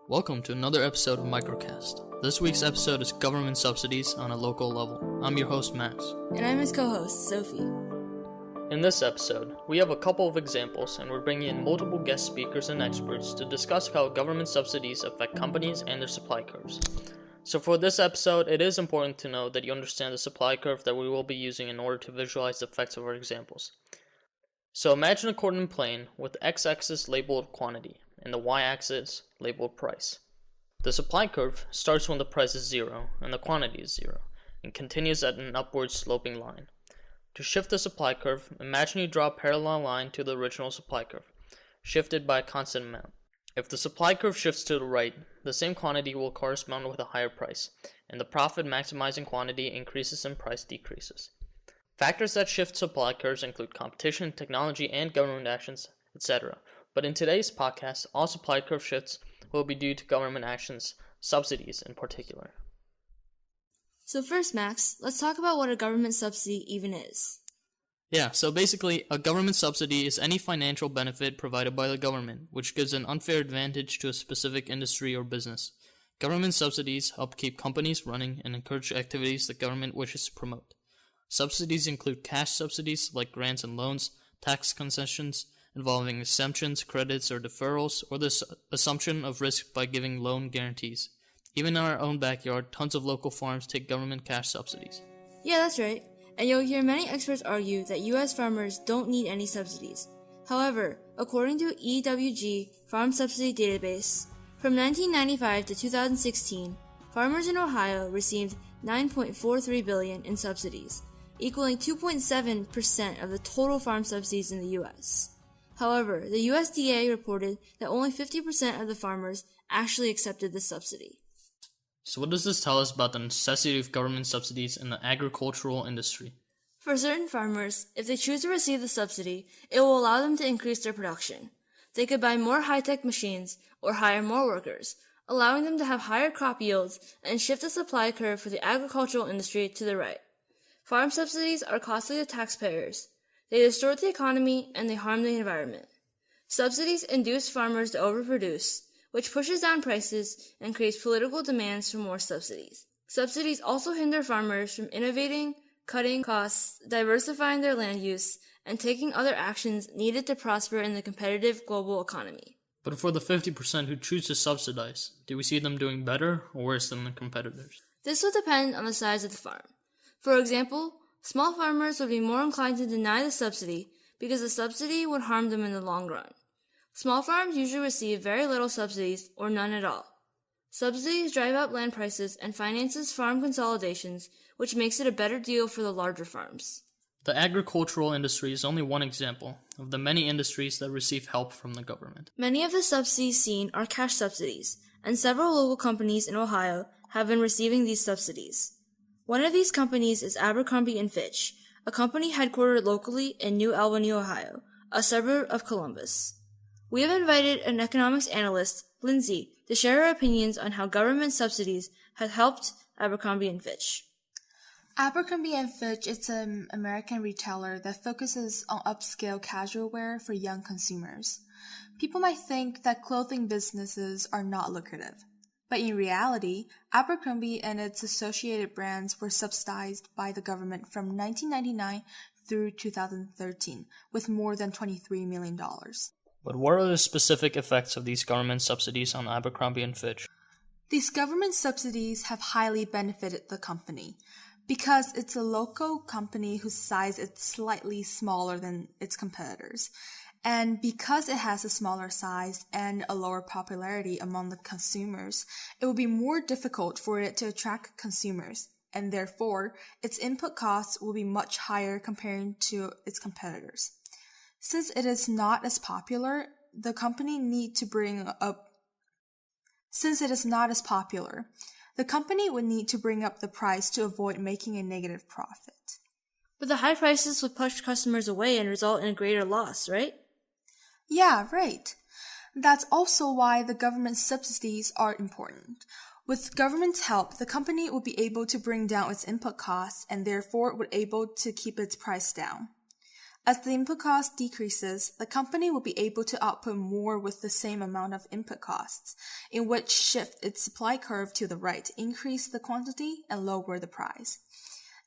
Welcome to another episode of Microcast. This week's episode is Government Subsidies on a Local Level. I'm your host, Max. And I'm his co-host, Sophie. In this episode, we have a couple of examples, and we're bringing in multiple guest speakers and experts to discuss how government subsidies affect companies and their supply curves. So for this episode, it is important to know that you understand the supply curve that we will be using in order to visualize the effects of our examples. So imagine a coordinate plane with the x-axis labeled quantity and the y-axis labeled price. The supply curve starts when the price is 0 and the quantity is 0, and continues at an upward sloping line. To shift the supply curve, imagine you draw a parallel line to the original supply curve, shifted by a constant amount. If the supply curve shifts to the right, the same quantity will correspond with a higher price, and the profit maximizing quantity increases and price decreases. Factors that shift supply curves include competition, technology, and government actions, etc. But in today's podcast, all supply curve shifts will be due to government actions, subsidies in particular. So first, Max, let's talk about what a government subsidy even is. Yeah, so basically, a government subsidy is any financial benefit provided by the government, which gives an unfair advantage to a specific industry or business. Government subsidies help keep companies running and encourage activities the government wishes to promote. Subsidies include cash subsidies like grants and loans, tax concessions involving exemptions, credits, or deferrals, or the assumption of risk by giving loan guarantees. Even in our own backyard, tons of local farms take government cash subsidies. Yeah, that's right. And you'll hear many experts argue that U.S. farmers don't need any subsidies. However, according to EWG Farm Subsidy Database, from 1995 to 2016, farmers in Ohio received $9.43 billion in subsidies, equaling 2.7% of the total farm subsidies in the U.S. However, the USDA reported that only 50% of the farmers actually accepted the subsidy. So what does this tell us about the necessity of government subsidies in the agricultural industry? For certain farmers, if they choose to receive the subsidy, it will allow them to increase their production. They could buy more high-tech machines or hire more workers, allowing them to have higher crop yields and shift the supply curve for the agricultural industry to the right. Farm subsidies are costly to taxpayers. They distort the economy and they harm the environment. Subsidies induce farmers to overproduce, which pushes down prices and creates political demands for more subsidies. Subsidies also hinder farmers from innovating, cutting costs, diversifying their land use, and taking other actions needed to prosper in the competitive global economy. But for the 50% who choose to subsidize, do we see them doing better or worse than their competitors? This will depend on the size of the farm. For example, small farmers would be more inclined to deny the subsidy because the subsidy would harm them in the long run. Small farms usually receive very little subsidies or none at all. Subsidies drive up land prices and finances farm consolidations, which makes it a better deal for the larger farms. The agricultural industry is only one example of the many industries that receive help from the government. Many of the subsidies seen are cash subsidies, and several local companies in Ohio have been receiving these subsidies. One of these companies is Abercrombie & Fitch, a company headquartered locally in New Albany, Ohio, a suburb of Columbus. We have invited an economics analyst, Lincy, to share her opinions on how government subsidies have helped Abercrombie & Fitch. Abercrombie & Fitch is an American retailer that focuses on upscale casual wear for young consumers. People might think that clothing businesses are not lucrative. But in reality, Abercrombie and its associated brands were subsidized by the government from 1999 through 2013, with more than $23 million. But what are the specific effects of these government subsidies on Abercrombie & Fitch? These government subsidies have highly benefited the company because it's a local company whose size is slightly smaller than its competitors. And because it has a smaller size and a lower popularity among the consumers, it will be more difficult for it to attract consumers, and therefore, its input costs will be much higher compared to its competitors. Since it is not as popular, the company would need to bring up the price to avoid making a negative profit. But the high prices would push customers away and result in a greater loss, right? Yeah, right. That's also why the government subsidies are important. With government's help, the company will be able to bring down its input costs and therefore would able to keep its price down. As the input cost decreases, the company will be able to output more with the same amount of input costs, in which shift its supply curve to the right, increase the quantity, and lower the price.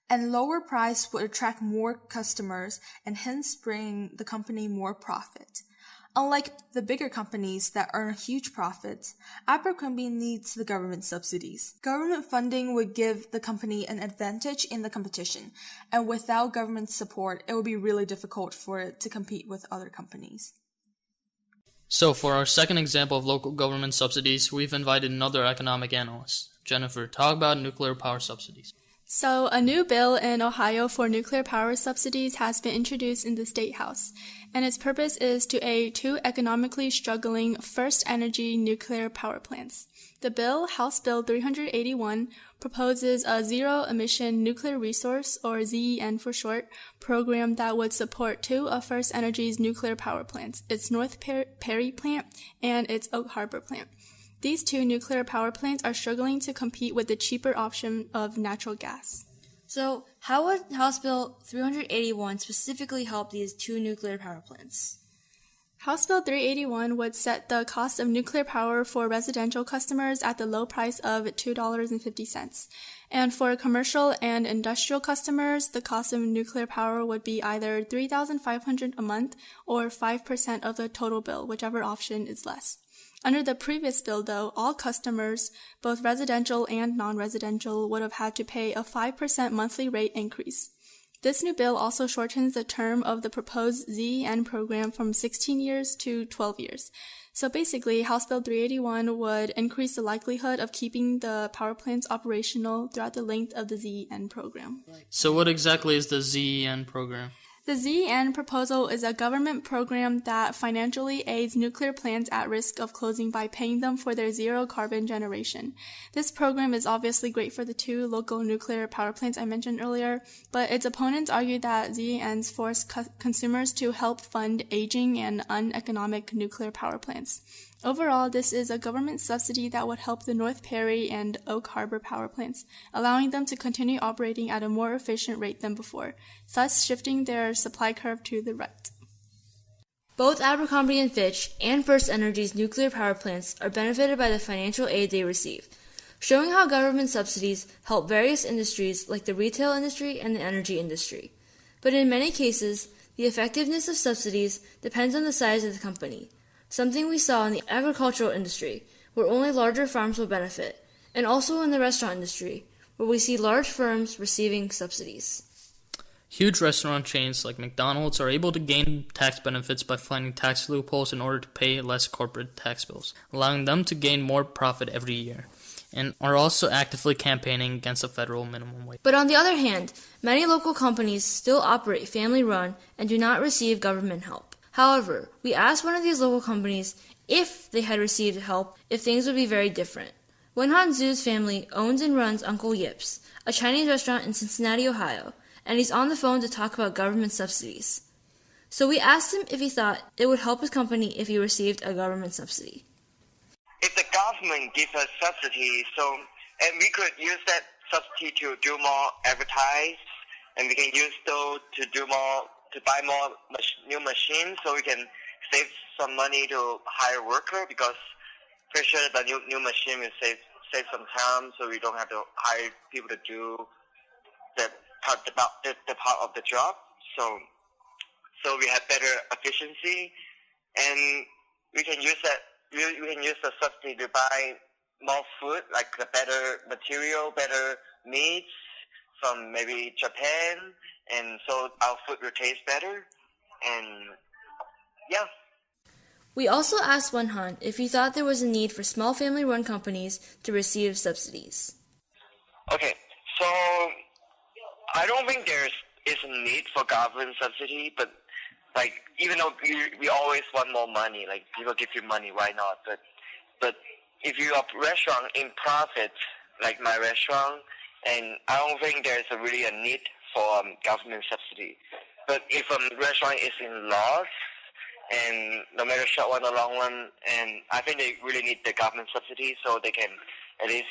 And lower price would attract more customers and hence bring the company more profit. Unlike the bigger companies that earn huge profits, Abercrombie needs the government subsidies. Government funding would give the company an advantage in the competition, and without government support, it would be really difficult for it to compete with other companies. So for our second example of local government subsidies, we've invited another economic analyst. Jennifer, talk about nuclear power subsidies. So, a new bill in Ohio for nuclear power subsidies has been introduced in the State House, and its purpose is to aid two economically struggling first-energy nuclear power plants. The bill, House Bill 381, proposes a zero-emission nuclear resource, or ZEN for short, program that would support two of First Energy's nuclear power plants, its North Perry plant and its Oak Harbor plant. These two nuclear power plants are struggling to compete with the cheaper option of natural gas. So, how would House Bill 381 specifically help these two nuclear power plants? House Bill 381 would set the cost of nuclear power for residential customers at the low price of $2.50. And for commercial and industrial customers, the cost of nuclear power would be either $3,500 a month or 5% of the total bill, whichever option is less. Under the previous bill, though, all customers, both residential and non-residential, would have had to pay a 5% monthly rate increase. This new bill also shortens the term of the proposed ZEN program from 16 years to 12 years. So basically, House Bill 381 would increase the likelihood of keeping the power plants operational throughout the length of the ZEN program. So what exactly is the ZEN program? The ZEN proposal is a government program that financially aids nuclear plants at risk of closing by paying them for their zero carbon generation. This program is obviously great for the two local nuclear power plants I mentioned earlier, but its opponents argue that ZENs force consumers to help fund aging and uneconomic nuclear power plants. Overall, this is a government subsidy that would help the North Perry and Oak Harbor power plants, allowing them to continue operating at a more efficient rate than before, thus shifting their supply curve to the right. Both Abercrombie & Fitch and First Energy's nuclear power plants are benefited by the financial aid they receive, showing how government subsidies help various industries like the retail industry and the energy industry. But in many cases, the effectiveness of subsidies depends on the size of the company, something we saw in the agricultural industry, where only larger farms will benefit, and also in the restaurant industry, where we see large firms receiving subsidies. Huge restaurant chains like McDonald's are able to gain tax benefits by finding tax loopholes in order to pay less corporate tax bills, allowing them to gain more profit every year, and are also actively campaigning against the federal minimum wage. But on the other hand, many local companies still operate family-run and do not receive government help. However, we asked one of these local companies if they had received help, if things would be very different. Wenhan Zhu's family owns and runs Uncle Yip's, a Chinese restaurant in Cincinnati, Ohio, and he's on the phone to talk about government subsidies. So we asked him if he thought it would help his company if he received a government subsidy. If the government gives us subsidy, and we could use that subsidy to do more advertise, and we can use those to buy more new machines, so we can save some money to hire worker, because pretty sure the new machine will save some time, so we don't have to hire people to do the part of the job. So we have better efficiency, and we can use that. We can use the subsidy to buy more food, like the better material, better meats from maybe Japan, and so our food will taste better. And yeah. We also asked Wenhan if he thought there was a need for small family-run companies to receive subsidies. Okay, so I don't think there is a need for government subsidy, but like, even though we always want more money, like people give you money, why not? But if you're a restaurant in profit, like my restaurant, and I don't think there's really a need for government subsidy. But if a restaurant is in loss, and no matter short one or long one, and I think they really need the government subsidy so they can at least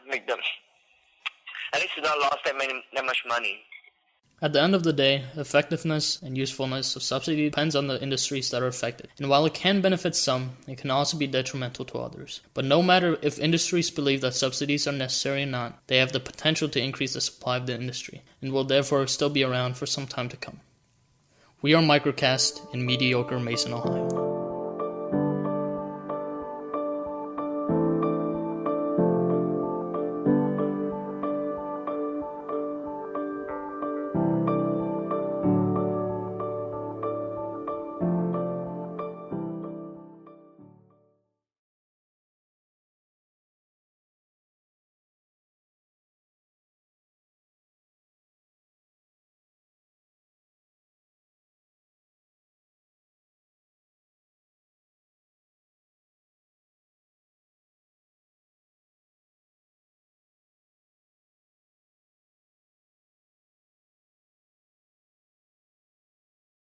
make them at least not lost that much money. At the end of the day, effectiveness and usefulness of subsidy depends on the industries that are affected, and while it can benefit some, it can also be detrimental to others. But no matter if industries believe that subsidies are necessary or not, they have the potential to increase the supply of the industry, and will therefore still be around for some time to come. We are Microcast in mediocre Mason, Ohio.